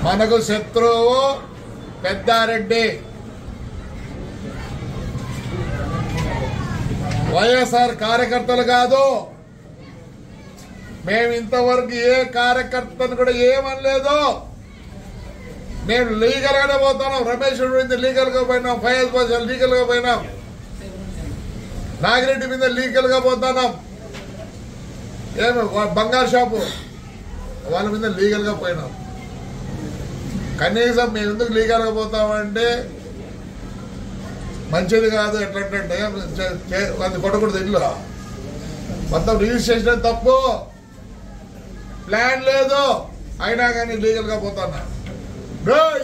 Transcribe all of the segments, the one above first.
మనకు శత్రువు పెద్దారెడ్డి. వైఎస్ఆర్ కార్యకర్తలు కాదు. మేము ఇంతవరకు ఏ కార్యకర్తను కూడా ఏమనలేదు. మేము లీగల్ గానే పోతున్నాం. రమేష్ మీద లీగల్ గా పోయినాం, ఫైజ్ బాషా లీగల్ గా పోయినాం, నాగిరెడ్డి మీద లీగల్ గా పోతున్నాం, ఏమి బంగారు షాపు వాళ్ళ మీద లీగల్ గా పోయినాం. కనీసం మేము ఎందుకు లీగల్ గా పోతామంటే మంచిది కాదు. ఎట్లంటే అది కొట్టకూడదు. ఇల్లు మొత్తం రిజిస్ట్రేషన్ తప్పు, ప్లాన్ లేదు, అయినా కానీ లీగల్ గా పోతున్నా.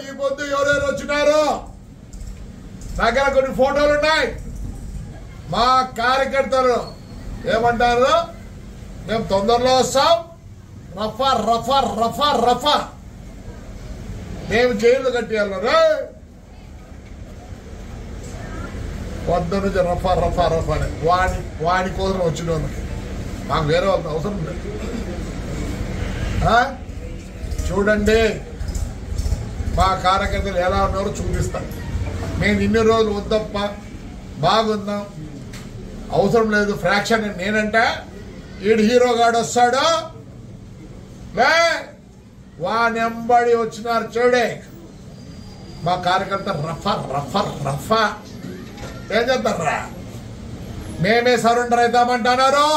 ఈ పొద్దు ఎవరెవరు వచ్చినారు దగ్గర కొన్ని ఫోటోలు ఉన్నాయి. మా కార్యకర్తలు ఏమంటారు, మేము తొందరలో వస్తాం, రఫా రఫా రఫా రఫా మేము జైలు కట్టేయాలరా. పొద్దు నుంచి రఫా రఫా రఫా అని వాడి కోసం వచ్చిన వాళ్ళకి మాకు వేరే వాళ్ళకి అవసరం లేదు. చూడండి మా కార్యకర్తలు ఎలా ఉన్నారో చూపిస్తాం. మేము ఇన్ని రోజులు వద్దప్ప బాగుందాం, అవసరం లేదు ఫ్రాక్షన్. నేనంటే ఈడు హీరోగాడు వస్తాడు, వానెంబడి వచ్చినారు చూడే మా కార్యకర్త రఫా రఫా రఫా. ఏం చేస్తారా, మేమే సరెండర్ అవుతామంటున్నారు,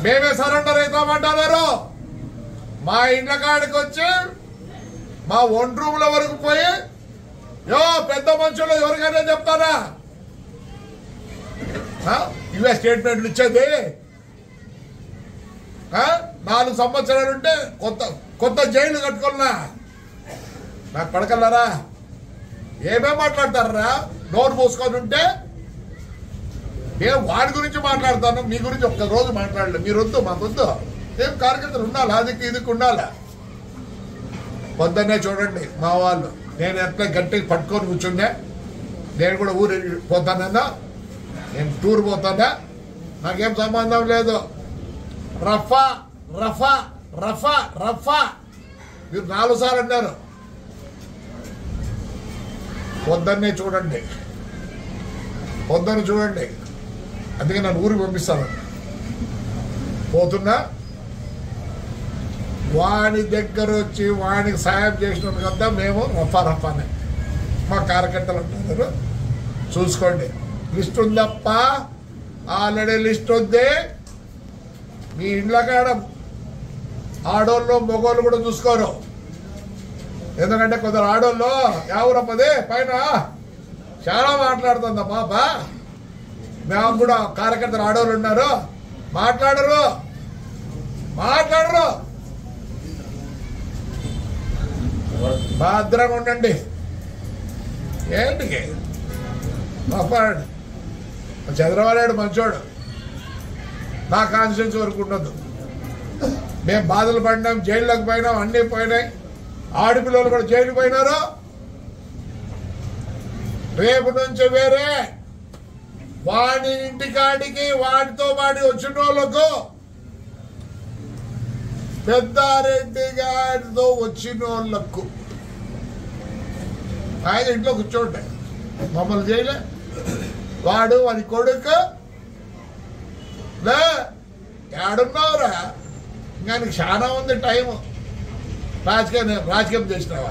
మేమే సరెండర్ అవుతామంటున్నారు. మా ఇండ్ల కాడికి వచ్చి మా ఒంటి రూమ్ల వరకు పోయి పెద్ద మనుషులు ఎవరికైనా చెప్తారా ఇవే స్టేట్మెంట్లు ఇచ్చేది. 4 సంవత్సరాలు ఉంటే కొత్త జైలు కట్టుకున్నా నాకు పడకల్లారా. ఏమేం మాట్లాడతారా, నోరు పోసుకొని ఉంటే. నేను వాడి గురించి మాట్లాడతాను, మీ గురించి ఒక్క రోజు మాట్లాడలేదు. మీరు వద్దు, మాకొద్దు. ఏం కార్యకర్తలు ఉండాలి, అదికి ఇదికి ఉండాలి. పొద్దున్నే చూడండి మా వాళ్ళు, నేను ఎట్లా గట్టిగా పట్టుకొని కూర్చుండే. నేను కూడా ఊరు పోతానన్నా, నేను టూర్ పోతానా, నాకేం సంబంధం లేదు. రఫా రఫా రఫా రఫా మీరు 4 సార్లు అన్నారు. పొద్దున్నే చూడండి, పొద్దున్న చూడండి. అందుకే నన్ను ఊరికి పంపిస్తాను. పోతున్నా, వాడి దగ్గర వచ్చి వాడికి సాయం చేసినట్టు కదా మేము రఫా రఫానే. మా కార్యకర్తలు అంటున్నారు, చూసుకోండి. లిస్ట్ ఉందప్ప, ఆల్రెడీ లిస్ట్ ఉంది. మీ ఇండ్ల కాడ ఆడోళ్ళు మొగోళ్ళు కూడా చూసుకోరు. ఎందుకంటే కొందరు ఆడోళ్ళు ఎవరప్పదే పైన చాలా మాట్లాడుతుందా పాప. మేము కూడా కార్యకర్తలు ఆడోళ్ళు ఉన్నారు, మాట్లాడరు. భద్రంగా ఉండండి. ఏంటికి మాట్లాడు. చంద్రబాబు మంచోడు, నా కాన్స్టిట్యూన్సీ వరకు ఉండదు. మేము బాధలు పడినాం, జైల్లోకి పోయినాం, అన్నీ పోయినాయి. ఆడపిల్లలు కూడా జైలు పోయినారు. రేపు నుంచి వేరే వాడి ఇంటికాడికి వాడితో వాడి వచ్చిన వాళ్ళకు, పెద్దారెడ్డి గారితో వచ్చిన వాళ్ళకు ఆయన ఇంట్లో కూర్చోండి. మమ్మల్ని చేయలే. వాడు వాడి కొడుకు ఏడున్నావురా, ఇంకా నీకు చాలా ఉంది టైము. రాజకీయం చేసినావా?